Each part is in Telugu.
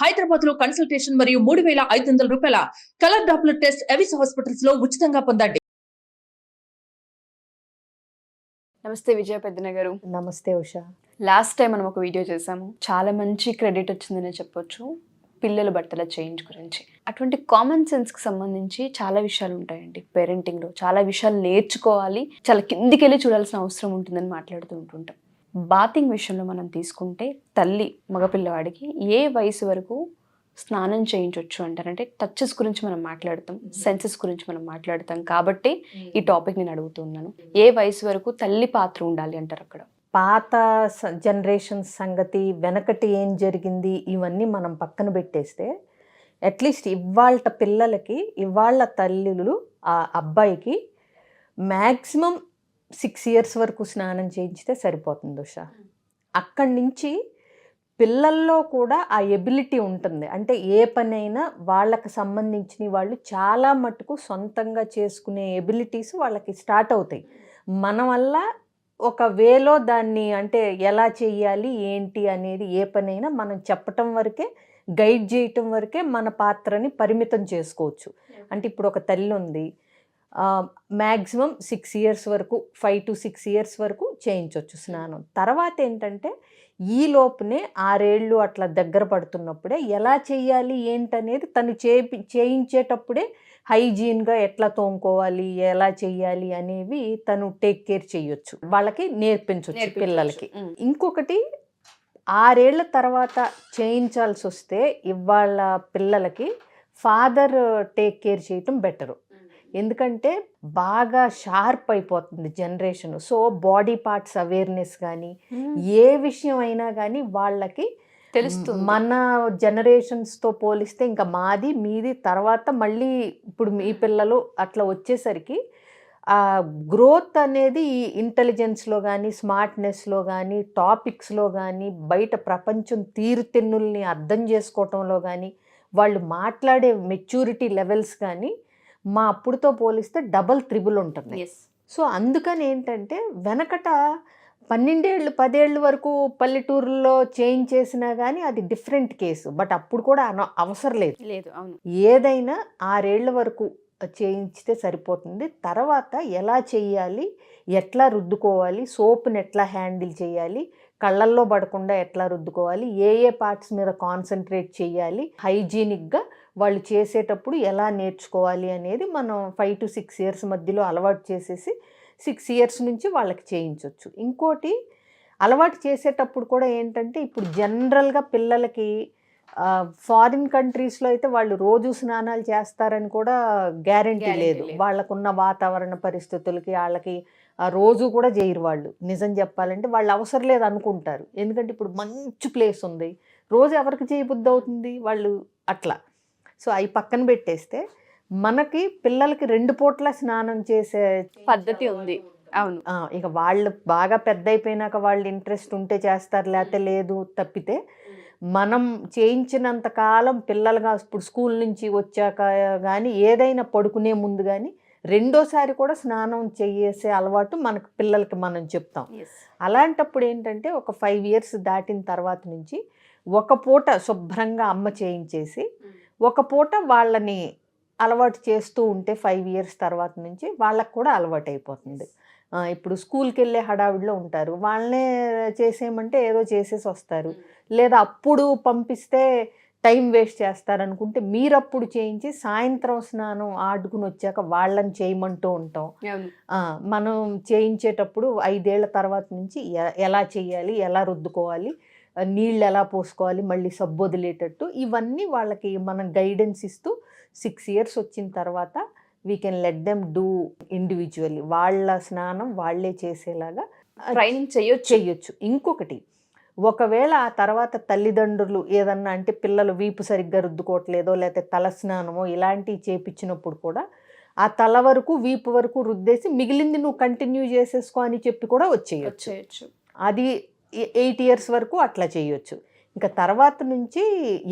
హైదరాబాద్ లో కన్సల్టేషన్ మరియు 3,500 రూపాయల colour Doppler test Avis hospitals లో ఉచితంగా పొందండి. నమస్తే విజయ పెద్దన గారు. నమస్తే ఉషా. లాస్ట్ టైం మనం ఒక వీడియో చేసాము, చాలా మంచి క్రెడిట్ వచ్చిందని చెప్పొచ్చు పిల్లల బట్టల చేంజ్ గురించి. అటువంటి కామన్ సెన్స్కి సంబంధించి చాలా విషయాలు ఉంటాయండి. పేరెంటింగ్లో చాలా విషయాలు నేర్చుకోవాలి, చాలా కిందికి వెళ్ళి చూడాల్సిన అవసరం ఉంటుందని మాట్లాడుతూ ఉంటుంటాం. బాతింగ్ విషయంలో మనం తీసుకుంటే తల్లి మగపిల్లవాడికి ఏ వయసు వరకు స్నానం చేయించవచ్చు అంటారంటే, టచెస్ గురించి మనం మాట్లాడతాం, సెన్సెస్ గురించి మనం మాట్లాడతాం కాబట్టి ఈ టాపిక్ నేను అడుగుతున్నాను. ఏ వయసు వరకు తల్లి పాత్ర ఉండాలి అంటారు అక్కడ? పాత జనరేషన్ సంగతి, వెనకటి ఏం జరిగింది, ఇవన్నీ మనం పక్కన పెట్టేస్తే అట్లీస్ట్ ఇవాళ పిల్లలకి, ఇవాళ తల్లులు ఆ అబ్బాయికి మ్యాక్సిమం 6 years వరకు స్నానం చేయించితే సరిపోతుంది ఉషా. అక్కడి నుంచి పిల్లల్లో కూడా ఆ ఎబిలిటీ ఉంటుంది. అంటే ఏ పనైనా వాళ్ళకి సంబంధించిన వాళ్ళు చాలా మటుకు సొంతంగా చేసుకునే ఎబిలిటీస్ వాళ్ళకి స్టార్ట్ అవుతాయి. మన వల్ల ఒక వేలో దాన్ని అంటే ఎలా చెయ్యాలి ఏంటి అనేది ఏ పనైనా మనం చెప్పటం వరకే, గైడ్ చేయటం వరకే మన పాత్రని పరిమితం చేసుకోవచ్చు. అంటే ఇప్పుడు ఒక తల్లి ఉంది, మ్యాక్సిమం 6 years వరకు, 5 to 6 years వరకు చేయించవచ్చు స్నానం. తర్వాత ఏంటంటే ఈ లోపునే 6 ఏళ్ళు అట్లా దగ్గర పడుతున్నప్పుడే ఎలా చేయాలి ఏంటనేది తను చేయించేటప్పుడే హైజీన్గా ఎట్లా తోముకోవాలి, ఎలా చెయ్యాలి అనేవి తను టేక్ కేర్ చేయొచ్చు, వాళ్ళకి నేర్పించవచ్చు పిల్లలకి. ఇంకొకటి 6 ఏళ్ల తర్వాత చేయించాల్సి వస్తే ఇవాళ పిల్లలకి ఫాదర్ టేక్ కేర్ చేయటం బెటరు. ఎందుకంటే బాగా షార్ప్ అయిపోతుంది generation. So body parts awareness కానీ ఏ విషయం అయినా కానీ వాళ్ళకి తెలుస్తుంది. మన జనరేషన్స్తో పోలిస్తే ఇంకా మాది మీది తర్వాత మళ్ళీ ఇప్పుడు మీ పిల్లలు అట్లా వచ్చేసరికి ఆ గ్రోత్ అనేది ఈ ఇంటెలిజెన్స్లో కానీ, స్మార్ట్నెస్లో కానీ, టాపిక్స్లో కానీ, బయట ప్రపంచం తీరుతెన్నుల్ని అర్థం చేసుకోవటంలో కానీ, వాళ్ళు మాట్లాడే మెచ్యూరిటీ లెవెల్స్ కానీ మా అప్పుడుతో పోలిస్తే డబల్ త్రిబుల్ ఉంటుంది. సో అందుకని ఏంటంటే వెనకట 12 ఏళ్ళు 10 ఏళ్ళు వరకు పల్లెటూరులో చేయించేసినా కానీ అది డిఫరెంట్ కేసు. బట్ అప్పుడు కూడా అవసరం లేదు. అవును, ఏదైనా 6 ఏళ్ల వరకు చేయించితే సరిపోతుంది. తర్వాత ఎలా చెయ్యాలి, ఎట్లా రుద్దుకోవాలి, సోప్ని ఎట్లా హ్యాండిల్ చేయాలి, కళ్ళల్లో పడకుండా ఎట్లా రుద్దుకోవాలి, ఏ పార్ట్స్ మీద కాన్సన్ట్రేట్ చేయాలి, హైజీనిక్గా వాళ్ళు చేసేటప్పుడు ఎలా నేర్చుకోవాలి అనేది మనం 5 to 6 years మధ్యలో అలవాటు చేసేసి 6 years నుంచి వాళ్ళకి చేయించవచ్చు. ఇంకోటి అలవాటు చేసేటప్పుడు కూడా ఏంటంటే ఇప్పుడు జనరల్గా పిల్లలకి ఫారిన్ కంట్రీస్లో అయితే వాళ్ళు రోజు స్నానాలు చేస్తారని కూడా గ్యారంటీ లేదు. వాళ్ళకున్న వాతావరణ పరిస్థితులకి వాళ్ళకి రోజు కూడా చేయరు వాళ్ళు. నిజం చెప్పాలంటే వాళ్ళు అవసరం లేదు అనుకుంటారు. ఎందుకంటే ఇప్పుడు మంచి ప్లేస్ ఉంది, రోజు ఎవరికి చేయబుద్ధి అవుతుంది వాళ్ళు అట్లా. సో అవి పక్కన పెట్టేస్తే మనకి పిల్లలకి 2 పూట్ల స్నానం చేసే పద్ధతి ఉంది. అవును, ఇక వాళ్ళు బాగా పెద్ద అయిపోయినాక వాళ్ళు ఇంట్రెస్ట్ ఉంటే చేస్తారు, లేకపోతే లేదు తప్పితే మనం చేయించినంత కాలం పిల్లలుగా ఇప్పుడు స్కూల్ నుంచి వచ్చాక కానీ ఏదైనా పడుకునే ముందు కానీ రెండోసారి కూడా స్నానం చేసే అలవాటు మనకు పిల్లలకి మనం చెప్తాం. అలాంటప్పుడు ఏంటంటే ఒక 5 years దాటిన తర్వాత నుంచి ఒక పూట శుభ్రంగా అమ్మ చేయించేసి ఒక పూట వాళ్ళని అలవాటు చేస్తూ ఉంటే 5 years తర్వాత నుంచి వాళ్ళకు కూడా అలవాటు అయిపోతుంది. ఇప్పుడు స్కూల్కి వెళ్ళే హడావిడిలో ఉంటారు, వాళ్ళనే చేసేయమంటే ఏదో చేసేసి వస్తారు, లేదా అప్పుడు పంపిస్తే టైం వేస్ట్ చేస్తారనుకుంటే మీరప్పుడు చేయించి సాయంత్రం స్నానం ఆడుకుని వచ్చాక వాళ్ళని చేయమంటూ ఉంటాం. మనం చేయించేటప్పుడు 5 ఏళ్ల తర్వాత నుంచి ఎలా చేయాలి, ఎలా రుద్దుకోవాలి, నీళ్ళు ఎలా పోసుకోవాలి, మళ్ళీ సబ్బు వదిలేటట్టు ఇవన్నీ వాళ్ళకి మనం గైడెన్స్ ఇస్తూ 6 years వచ్చిన తర్వాత we can let them do individually. వాళ్ళ స్నానం వాళ్ళే చేసేలాగా ట్రైనింగ్ చేయొచ్చు. ఇంకొకటి, ఒకవేళ ఆ తర్వాత తల్లిదండ్రులు ఏదన్నా అంటే పిల్లలు వీపు సరిగ్గా రుద్దుకోవట్లేదో లేకపోతే తల స్నానమో ఇలాంటివి చేపించినప్పుడు కూడా ఆ తల వరకు వీపు వరకు రుద్దేసి మిగిలింది నువ్వు కంటిన్యూ చేసేసుకో అని చెప్పి కూడా వచ్చేయచ్చు. అది 8 years వరకు అట్లా చేయొచ్చు. ఇంకా తర్వాత నుంచి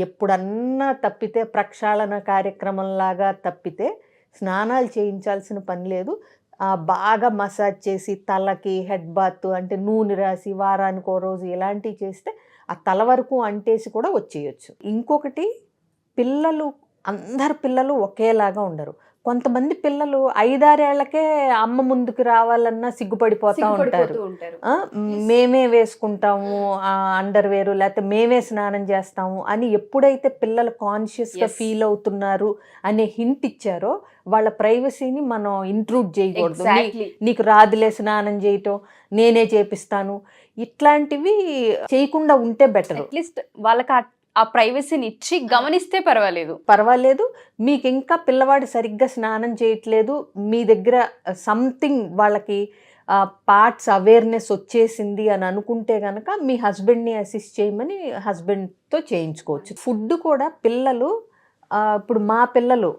ఎప్పుడన్నా తప్పితే ప్రక్షాళన కార్యక్రమంలాగా తప్పితే స్నానాలు చేయించాల్సిన పని లేదు. బాగా మసాజ్ చేసి తలకి హెడ్ బాత్ అంటే నూనె రాసి వారానికి ఓ రోజు ఇలాంటివి చేస్తే ఆ తల వరకు అంటేసి కూడా వచ్చేయచ్చు. ఇంకొకటి, అందరు పిల్లలు ఒకేలాగా ఉండరు. కొంతమంది పిల్లలు 5-6 ఏళ్లకే అమ్మ ముందుకు రావాలన్నా సిగ్గుపడిపోతూ ఉంటారు. మేమే వేసుకుంటాము అండర్వేరు, లేకపోతే మేమే స్నానం చేస్తాము అని ఎప్పుడైతే పిల్లలు కాన్షియస్గా ఫీల్ అవుతున్నారు అనే హింట్ ఇచ్చారో వాళ్ళ ప్రైవసీని మనం ఇంట్రూడ్ చేయకూడదు. నీకు రాదులే స్నానం చేయటం, నేనే చేపిస్తాను, ఇట్లాంటివి చేయకుండా ఉంటే బెటర్. అట్లీస్ట్ వాళ్ళకి ఆ ప్రైవసీని ఇచ్చి గమనిస్తే పర్వాలేదు. మీకు ఇంకా పిల్లవాడు సరిగ్గా స్నానం చేయట్లేదు, మీ దగ్గర సంథింగ్ వాళ్ళకి పార్ట్స్ అవేర్నెస్ వచ్చేసింది అని అనుకుంటే కనుక మీ హస్బెండ్ని అసిస్ట్ చేయమని హస్బెండ్తో చేయించుకోవచ్చు. ఫుడ్ కూడా పిల్లలు ఇప్పుడు మా పిల్లలు,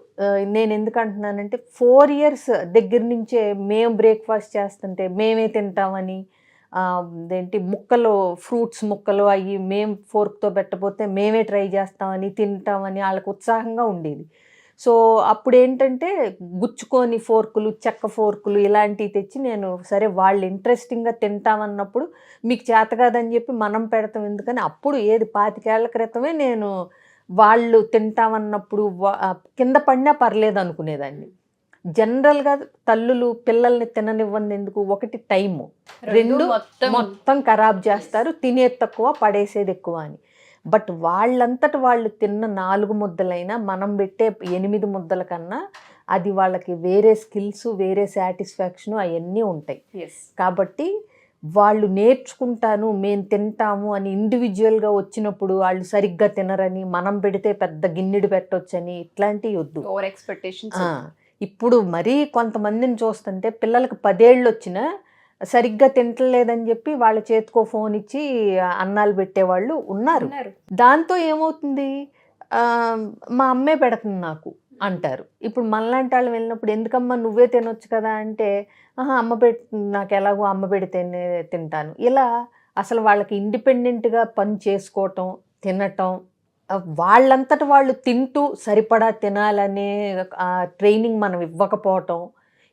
నేను ఎందుకు అంటున్నానంటే 4 years దగ్గర నుంచే మేము బ్రేక్ఫాస్ట్ చేస్తుంటే మేమే తింటామని, ముక్కలు, ఫ్రూట్స్ ముక్కలు అవి మేము ఫోర్క్తో పెట్టబోతే మేమే ట్రై చేస్తామని, తింటామని వాళ్ళకి ఉత్సాహంగా ఉండేది. సో అప్పుడు ఏంటంటే గుచ్చుకొని ఫోర్కులు, చెక్క ఫోర్కులు ఇలాంటివి తెచ్చి నేను సరే వాళ్ళు ఇంట్రెస్టింగ్గా తింటామన్నప్పుడు మీకు చేత కాదని చెప్పి మనం పెడతాం ఎందుకని, అప్పుడు 25 ఏళ్ల క్రితమే నేను వాళ్ళు తింటామన్నప్పుడు కింద పడినా పర్లేదు అనుకునేదాన్ని. జనరల్గా తల్లులు పిల్లల్ని తిననివ్వంది ఎందుకు? ఒకటి టైము, 2 మొత్తం ఖరాబ్ చేస్తారు, తినేది తక్కువ పడేసేది ఎక్కువ అని. బట్ వాళ్ళంతట వాళ్ళు తిన్న 4 ముద్దలైనా మనం పెట్టే 8 ముద్దల కన్నా అది వాళ్ళకి వేరే స్కిల్స్, వేరే సాటిస్ఫాక్షన్ అవన్నీ ఉంటాయి. కాబట్టి వాళ్ళు నేర్చుకుంటాను, మేము తింటాము అని ఇండివిజువల్గా వచ్చినప్పుడు వాళ్ళు సరిగ్గా తినరని, మనం పెడితే పెద్ద గిన్నెడు పెట్టొచ్చని ఇట్లాంటివి వద్దు. Over expectations. ఇప్పుడు మరీ కొంతమందిని చూస్తుంటే పిల్లలకు 10 ఏళ్ళు వచ్చినా సరిగ్గా తింటలేదని చెప్పి వాళ్ళ చేతికో ఫోన్ ఇచ్చి అన్నాలు పెట్టేవాళ్ళు ఉన్నారు. దాంతో ఏమవుతుంది, మా అమ్మే పెడుతుంది నాకు అంటారు. ఇప్పుడు మనలాంటి వాళ్ళు వెళ్ళినప్పుడు ఎందుకమ్మా నువ్వే తినొచ్చు కదా అంటే, అమ్మ నాకు ఎలాగో అమ్మ పెడితేనే తింటాను. ఇలా అసలు వాళ్ళకి ఇండిపెండెంట్గా పని చేసుకోవటం, తినటం, వాళ్ళంతట వాళ్ళు తింటూ సరిపడా తినాలనే ట్రైనింగ్ మనం ఇవ్వకపోవటం,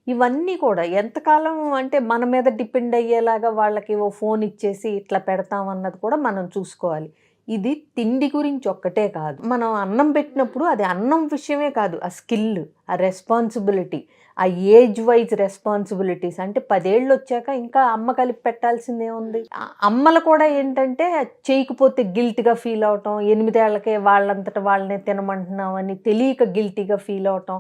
ఇవన్నీ కూడా ఎంతకాలం అంటే మన మీద డిపెండ్ అయ్యేలాగా వాళ్ళకి ఓ ఫోన్ ఇచ్చేసి ఇట్లా పెడతామన్నది కూడా మనం చూసుకోవాలి. ఇది తిండి గురించి ఒక్కటే కాదు, మనం అన్నం పెట్టినప్పుడు అది అన్నం విషయమే కాదు, ఆ స్కిల్, ఆ రెస్పాన్సిబిలిటీ, ఆ ఏజ్ వైజ్ రెస్పాన్సిబిలిటీస్. అంటే 10 ఏళ్ళు వచ్చాక ఇంకా అమ్మ కలిపి పెట్టాల్సిందే ఉంది. అమ్మలు కూడా ఏంటంటే చేయకపోతే గిల్టీగా ఫీల్ అవటం, 8 ఏళ్ళకే వాళ్ళంతటా వాళ్ళనే తినమంటున్నామని తెలియక గిల్టీగా ఫీల్ అవటం.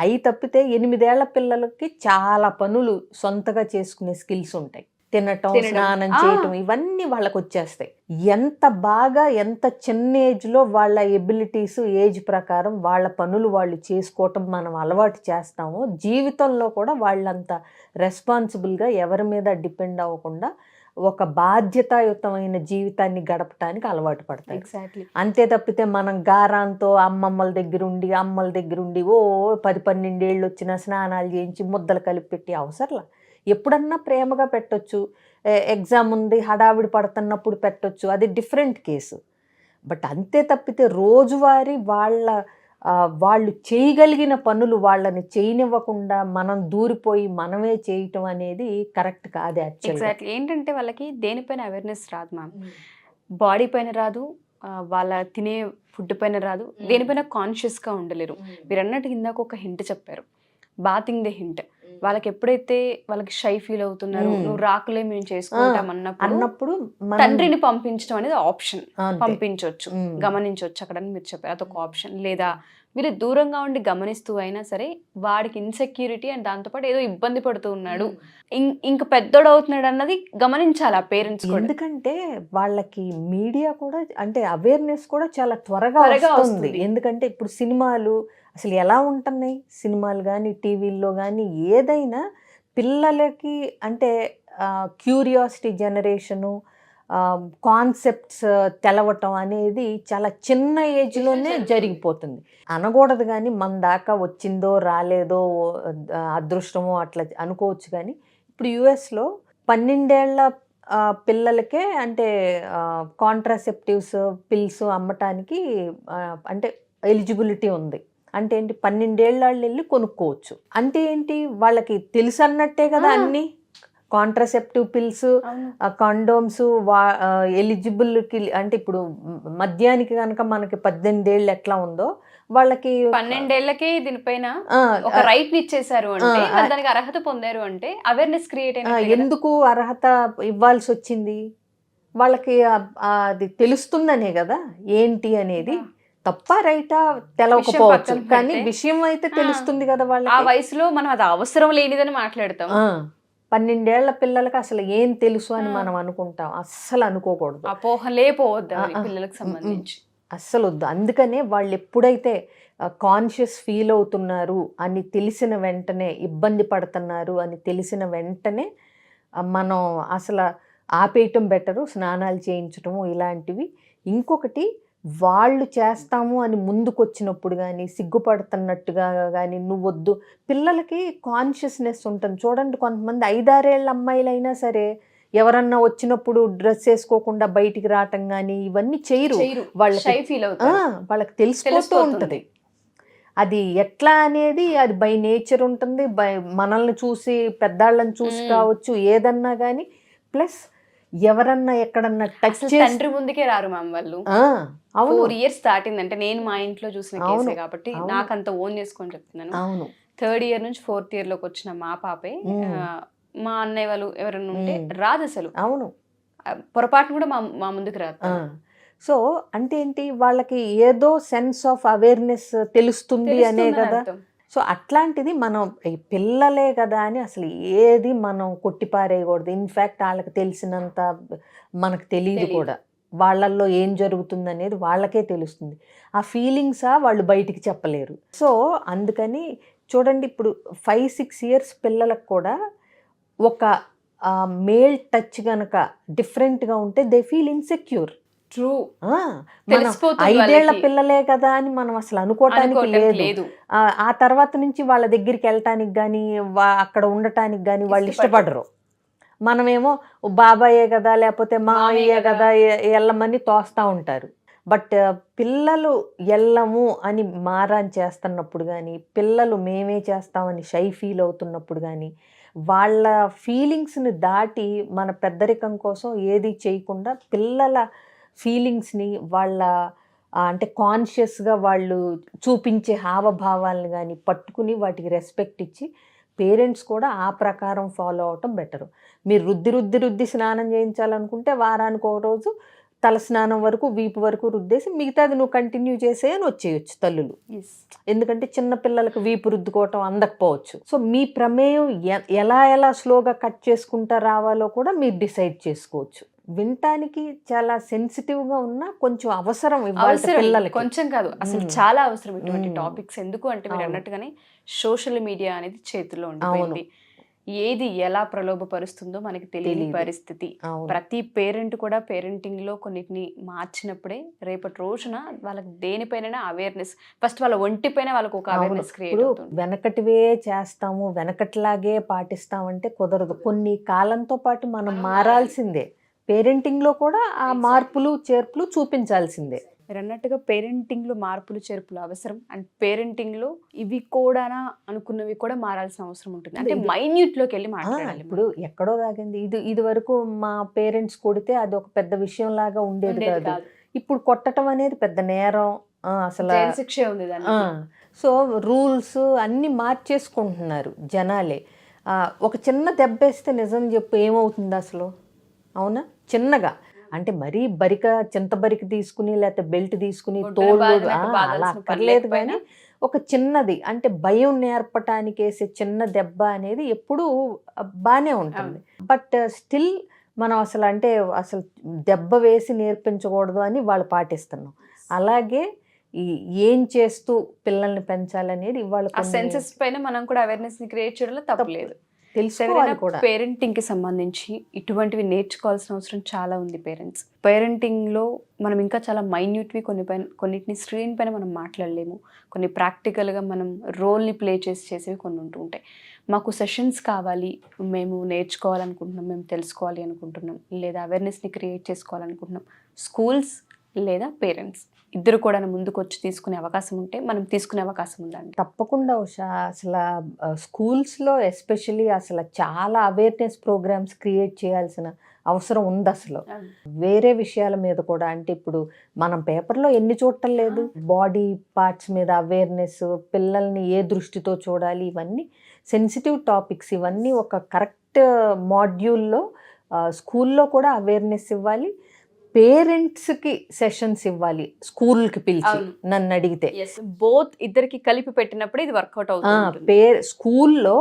అవి తప్పితే 8 ఏళ్ల పిల్లలకి చాలా పనులు సొంతగా చేసుకునే స్కిల్స్ ఉంటాయి. తినటం, స్నానం చేయటం, ఇవన్నీ వాళ్ళకు వచ్చేస్తాయి. ఎంత బాగా, ఎంత చిన్న ఏజ్లో వాళ్ళ ఎబిలిటీస్ ఏజ్ ప్రకారం వాళ్ళ పనులు వాళ్ళు చేసుకోవటం మనం అలవాటు చేస్తామో, జీవితంలో కూడా వాళ్ళంత రెస్పాన్సిబుల్గా ఎవరి మీద డిపెండ్ అవ్వకుండా ఒక బాధ్యతాయుతమైన జీవితాన్ని గడపటానికి అలవాటు పడతాయి. అంతే తప్పితే మనం గారాంతో అమ్మమ్మల దగ్గరుండి 10-12 ఏళ్ళు వచ్చిన స్నానాలు చేయించి ముద్దలు కలిపి పెట్టి అవసరంలా. ఎప్పుడన్నా ప్రేమగా పెట్టొచ్చు, ఎగ్జామ్ ఉంది హడావిడి పడుతున్నప్పుడు పెట్టొచ్చు, అది డిఫరెంట్ కేసు. బట్ అంతే తప్పితే రోజువారీ వాళ్ళు చేయగలిగిన పనులు వాళ్ళని చేయనివ్వకుండా మనం దూరిపోయి మనమే చేయటం అనేది కరెక్ట్ కాదు. ఎగ్జాక్ట్లీ. ఏంటంటే వాళ్ళకి దేనిపైన అవేర్నెస్ రాదు మ్యామ్, బాడీ పైన రాదు, వాళ్ళ తినే ఫుడ్ పైన రాదు, దేనిపైన కాన్షియస్గా ఉండలేరు. మీరు అన్నట్టు ఇందాక ఒక హింట్ చెప్పారు, బాతింగ్ ద హింట్. వాళ్ళకి ఎప్పుడైతే వాళ్ళకి షై ఫీల్ అవుతున్నారు, నువ్వు రాకులే మేము చేసుకుంటాం అన్నప్పుడు తండ్రిని పంపించడం అనేది ఆప్షన్. పంపించవచ్చు, గమనించవచ్చు అక్కడ మీరు చెప్పారు, అదొక ఆప్షన్. లేదా వీళ్ళు దూరంగా ఉండి గమనిస్తూ అయినా సరే వాడికి ఇన్సెక్యూరిటీ అండ్ దాంతోపాటు ఏదో ఇబ్బంది పడుతూ ఉన్నాడు, ఇంక పెద్దోడు అవుతున్నాడు అన్నది గమనించాలి ఆ పేరెంట్స్. ఎందుకంటే వాళ్ళకి మీడియా కూడా అంటే అవేర్నెస్ కూడా చాలా త్వరగా వస్తుంది. ఎందుకంటే ఇప్పుడు సినిమాలు అసలు ఎలా ఉంటున్నాయి, సినిమాలు కానీ టీవీల్లో కానీ ఏదైనా పిల్లలకి అంటే క్యూరియాసిటీ జనరేషను, కాన్సెప్ట్స్ తెలవటం అనేది చాలా చిన్న ఏజ్లోనే జరిగిపోతుంది. అనకూడదు కానీ మన దాకా వచ్చిందో రాలేదో అదృష్టమో అట్లా అనుకోవచ్చు. కానీ ఇప్పుడు యుఎస్లో 12 ఏళ్ల పిల్లలకే అంటే కాంట్రాసెప్టివ్స్ పిల్స్ అమ్మటానికి అంటే ఎలిజిబిలిటీ ఉంది. అంటే ఏంటి, 12 ఏళ్ళ వాళ్ళు వెళ్ళి కొనుక్కోవచ్చు. అంటే ఏంటి, వాళ్ళకి తెలుసు అన్నట్టే కదా అన్నీ. కాంట్రసెప్టివ్ పిల్స్, అవును. కండోమ్స్ ఎలిజిబుల్కి, అంటే ఇప్పుడు మద్యానికి కనుక మనకి 18 ఏళ్ళు ఎట్లా ఉందో వాళ్ళకి 12 ఏళ్లకే దీనిపైన ఆ, ఒక రైట్ ఇచ్చేసారు అంటే ఆ, మరి దానికి అర్హత పొందారు అంటే అవేర్నెస్ క్రియేట్ అయిన ఎందుకు అర్హత ఇవ్వాల్సి వచ్చింది వాళ్ళకి? అది తెలుస్తుందనే కదా ఏంటి అనేది. తప్ప రైటా తెలవకపోవచ్చు, పక్కన కానీ పెడితే, విషయం అయితే తెలుస్తుంది కదా ఆ వాళ్ళకి. వయసులో మనం అది అవసరం లేనిదని మాట్లాడతాం. 12 ఏళ్ల పిల్లలకి అసలు ఏం తెలుసు అని మనం అనుకుంటాం, అస్సలు అనుకోకూడదు. అపోహలే పోవద్దు పిల్లలకు సంబంధించి. అస్సలు వద్దు. అందుకనే వాళ్ళు ఎప్పుడైతే కాన్షియస్ ఫీల్ అవుతున్నారు అని తెలిసిన వెంటనే, ఇబ్బంది పడుతున్నారు అని తెలిసిన వెంటనే మనం అసలు ఆపేయటం బెటరు, స్నానాలు చేయించటము ఇలాంటివి. ఇంకొకటి, వాళ్ళు చేస్తాము అని ముందుకొచ్చినప్పుడు కానీ, సిగ్గుపడుతున్నట్టుగా కానీ నువ్వొద్దు. పిల్లలకి కాన్షియస్నెస్ ఉంటుంది. చూడండి, కొంతమంది 5-6 ఏళ్ళ అమ్మాయిలైనా సరే ఎవరన్నా వచ్చినప్పుడు డ్రెస్ వేసుకోకుండా బయటికి రావటం కానీ ఇవన్నీ చేయరు. వాళ్ళకి తెలిసిపోతూ ఉంటుంది. అది ఎట్లా అనేది అది బై నేచర్ ఉంటుంది. మనల్ని చూసి, పెద్దాళ్ళని చూసి కావచ్చు, ఏదన్నా కానీ. ప్లస్ ఎవరన్నా ఎక్కడన్నా టచ్ చేసి తండ్రి ముందుకే రారు మ్యామ్ వాళ్ళు. 4 years దాటిందంటే, నేను మా ఇంట్లో చూసిన కేసే కాబట్టి నాకు అంత ఓన్ చేసుకొని చెప్తున్నాను. అవును, 3rd year నుంచి 4th year లోకి వచ్చిన మా పాపే మా అన్నయ్య వాళ్ళు ఎవరైనా ఉంటే రాదు అసలు. అవును, పొరపాటును కూడా మా ముందుకు రాదు. సో అంటే ఏంటి, వాళ్ళకి ఏదో సెన్స్ ఆఫ్ అవేర్నెస్ తెలుస్తుంది అనే కదా. సో అట్లాంటిది మనం ఈ పిల్లలే కదా అని అసలు ఏది మనం కొట్టిపారేయకూడదు. ఇన్ఫ్యాక్ట్ వాళ్ళకి తెలిసినంత మనకు తెలియదు కూడా. వాళ్ళల్లో ఏం జరుగుతుంది అనేది వాళ్ళకే తెలుస్తుంది. ఆ ఫీలింగ్సా వాళ్ళు బయటికి చెప్పలేరు. సో అందుకని చూడండి, ఇప్పుడు 5-6 years పిల్లలకు కూడా ఒక మేల్ టచ్ గనక డిఫరెంట్గా ఉంటే దే ఫీల్ ఇన్సెక్యూర్. ట్రూ. 5 ఏళ్ల పిల్లలే కదా అని మనం అసలు అనుకోవటానికి లేదు. ఆ తర్వాత నుంచి వాళ్ళ దగ్గరికి వెళ్ళటానికి కానీ, అక్కడ ఉండటానికి కానీ వాళ్ళు ఇష్టపడరు. మనమేమో బాబాయే కదా, లేకపోతే మావయ్యే కదా వెళ్ళమని తోస్తూ ఉంటారు. బట్ పిల్లలు వెళ్ళము అని మారాన్ చేస్తున్నప్పుడు కానీ, పిల్లలు మేమే చేస్తామని షై ఫీల్ అవుతున్నప్పుడు కానీ, వాళ్ళ ఫీలింగ్స్ని దాటి మన పెద్దరికం కోసం ఏది చేయకుండా పిల్లల ఫీలింగ్స్ని వాళ్ళ అంటే కాన్షియస్గా వాళ్ళు చూపించే హావభావాలను కానీ పట్టుకుని వాటికి రెస్పెక్ట్ ఇచ్చి పేరెంట్స్ కూడా ఆ ప్రకారం ఫాలో అవటం బెటరు. మీరు రుద్ది స్నానం చేయించాలనుకుంటే వారానికి ఒక రోజు తల స్నానం వరకు, వీపు వరకు రుద్దేసి మిగతాది నువ్వు కంటిన్యూ చేసే అని వచ్చేయచ్చు తల్లులు. ఎందుకంటే చిన్న పిల్లలకు వీపు రుద్దుకోవటం అందకపోవచ్చు. సో మీ ప్రమేయం ఎలా స్లోగా కట్ చేసుకుంటా రావాలో కూడా మీరు డిసైడ్ చేసుకోవచ్చు. వినటానికి చాలా సెన్సిటివ్గా ఉన్నా కొంచెం అవసరం పిల్లలకి. కొంచెం కాదు, అసలు చాలా అవసరం ఇటువంటి టాపిక్స్. ఎందుకు అంటే మీరు అన్నట్టుగానే సోషల్ మీడియా అనేది చేతిలో ఉండిపోయింది. ఏది ఎలా ప్రలోభపరుస్తుందో మనకి తెలియని పరిస్థితి. ప్రతి పేరెంట్ కూడా పేరెంటింగ్ లో కొన్నిటిని మార్చినప్పుడే రేపటి రోజున వాళ్ళకి దేనిపైన అవేర్నెస్, ఫస్ట్ వాళ్ళ ఒంటిపైన వాళ్ళకి ఒక అవేర్నెస్ క్రియేట్ అవుతుంది. వెనకటివే చేస్తాము, వెనకట్లాగే పాటిస్తామంటే కుదరదు. కొన్ని కాలంతో పాటు మనం మారాల్సిందే. పేరెంటింగ్ లో కూడా ఆ మార్పులు చేర్పులు చూపించాల్సిందే. మీరు అన్నట్టుగా పేరెంటింగ్ లో మార్పులు చేర్పులు అవసరం. అండ్ పేరెంటింగ్ లో ఇవి కూడా అనుకున్నవి కూడా మారాల్సిన అవసరం ఉంటుంది. అంటే మైన్యూట్ లోకి వెళ్ళి మాట్లాడాలి. ఇప్పుడు ఎక్కడో దాగింది. ఇది వరకు మా పేరెంట్స్ కొడితే అది ఒక పెద్ద విషయం లాగా ఉండేది కాదు. ఇప్పుడు కొట్టడం అనేది పెద్ద నేరం, అసలు శిక్ష ఉంది దానికి. సో రూల్స్ అన్ని మార్చేసుకుంటున్నారు జనాలే. ఒక చిన్న దెబ్బేస్తే నిజం చెప్పు ఏమవుతుంది అసలు? అవునా? చిన్నగా అంటే మరీ చింత బరికి తీసుకుని లేకపోతే బెల్ట్ తీసుకుని తోడు అలా అక్కర్లేదు. కానీ ఒక చిన్నది అంటే భయం నేర్పటానికి వేసే చిన్న దెబ్బ అనేది ఎప్పుడూ బాగానే ఉంటుంది. బట్ స్టిల్ మనం అసలు దెబ్బ వేసి నేర్పించకూడదు అని వాళ్ళు పాటిస్తున్నాం. అలాగే ఏం చేస్తూ పిల్లల్ని పెంచాలనేది ఇవాళ సెన్సెస్ పైన మనం కూడా అవేర్నెస్ ని క్రియేట్ చేయడంలో తప్పలేదు. పేరెంటింగ్ కి సంబంధించి ఇటువంటివి నేర్చుకోవాల్సిన అవసరం చాలా ఉంది. పేరెంటింగ్ లో మనం ఇంకా చాలా మైన్యూట్వి కొన్నిటిని స్క్రీన్ పైన మనం మాట్లాడలేము. కొన్ని ప్రాక్టికల్గా మనం రోల్ని ప్లే చేసేవి కొన్ని ఉంటూ ఉంటాయి. మాకు సెషన్స్ కావాలి, మేము నేర్చుకోవాలనుకుంటున్నాం, మేము తెలుసుకోవాలి అనుకుంటున్నాం, లేదా అవేర్నెస్ని క్రియేట్ చేసుకోవాలనుకుంటున్నాం, స్కూల్స్ లేదా పేరెంట్స్ ఇద్దరు కూడా ముందుకు వచ్చి తీసుకునే అవకాశం ఉంటే మనం తీసుకునే అవకాశం ఉందండి. తప్పకుండా ఉషా, అసలు స్కూల్స్లో ఎస్పెషలీ అసలు చాలా అవేర్నెస్ ప్రోగ్రామ్స్ క్రియేట్ చేయాల్సిన అవసరం ఉంది అసలు. వేరే విషయాల మీద కూడా, అంటే ఇప్పుడు మనం పేపర్లో ఎన్ని చూడటం లేదు, బాడీ పార్ట్స్ మీద అవేర్నెస్, పిల్లల్ని ఏ దృష్టితో చూడాలి, ఇవన్నీ సెన్సిటివ్ టాపిక్స్, ఇవన్నీ ఒక కరెక్ట్ మాడ్యూల్లో స్కూల్లో కూడా అవేర్నెస్ ఇవ్వాలి. పేరెంట్స్కి సెషన్స్ ఇవ్వాలి స్కూల్కి పిలిచి, నన్ను అడిగితే. బోత్ ఇద్దరికి కలిపి పెట్టినప్పుడు ఇది వర్కౌట్ అవుతుంది. స్కూల్లో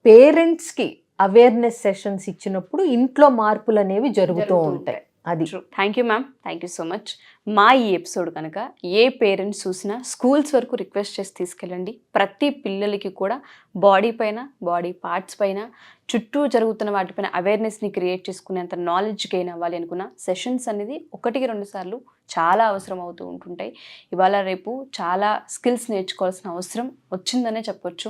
పేరెంట్స్కి అవేర్నెస్ సెషన్స్ ఇచ్చినప్పుడు ఇంట్లో మార్పులు అనేవి జరుగుతూ ఉంటాయి. అది. Thank you ma'am, thank you so much. మా ఈ ఎపిసోడ్ కనుక ఏ పేరెంట్స్ చూసినా స్కూల్స్ వరకు రిక్వెస్ట్ చేసి తీసుకెళ్ళండి. ప్రతి పిల్లలకి కూడా బాడీ పైన, బాడీ పార్ట్స్ పైన, చుట్టూ జరుగుతున్న వాటిపైన అవేర్నెస్ని క్రియేట్ చేసుకునేంత నాలెడ్జ్ గెయిన్ అవ్వాలి అనుకున్న సెషన్స్ అనేది 1-2 సార్లు చాలా అవసరం అవుతూ ఉంటుంటాయి. ఇవాళ రేపు చాలా స్కిల్స్ నేర్చుకోవాల్సిన అవసరం వచ్చిందనే చెప్పొచ్చు.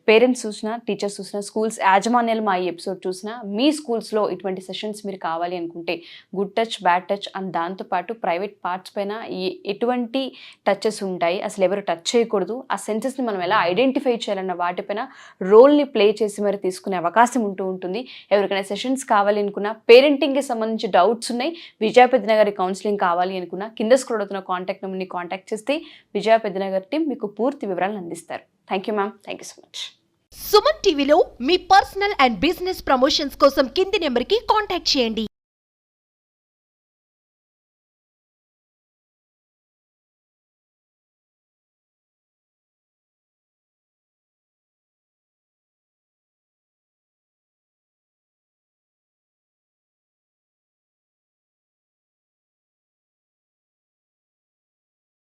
పేరెంట్స్ చూసినా, టీచర్స్ చూసినా, స్కూల్స్ యాజమాన్యాలు మా ఈ ఎపిసోడ్ చూసినా, మీ స్కూల్స్లో ఇటువంటి సెషన్స్ మీరు కావాలి అనుకుంటే good touch, bad touch and దాంతోపాటు ప్రైవేట్ పార్ట్స్ పైన ఎటువంటి టచెస్ ఉంటాయి, అసలు ఎవరు టచ్ చేయకూడదు, ఆ సెన్సెస్ని మనం ఎలా ఐడెంటిఫై చేయాలన్న వాటిపైన రోల్ని ప్లే చేసి మరి తీసుకునే అవకాశం ఉంటూ ఉంటుంది. ఎవరికైనా సెషన్స్ కావాలి అనుకున్నా, పేరెంటింగ్కి సంబంధించి డౌట్స్ ఉన్నాయి, విజయ పెద్దనగర్ కౌన్సిలింగ్ కావాలి అనుకున్నా, కింద స్క్రోల్ అవుతున్న కాంటాక్ట్ నెంబర్ని కాంటాక్ట్ చేస్తే విజయ పెద్దనగర్ టీం మీకు పూర్తి వివరాలను అందిస్తారు. Thank you ma'am, thank you so much. Suman టీవీలో మీ పర్సనల్ అండ్ బిజినెస్ ప్రమోషన్స్ కోసం కింది నెంబర్కి కాంటాక్ట్ చేయండి.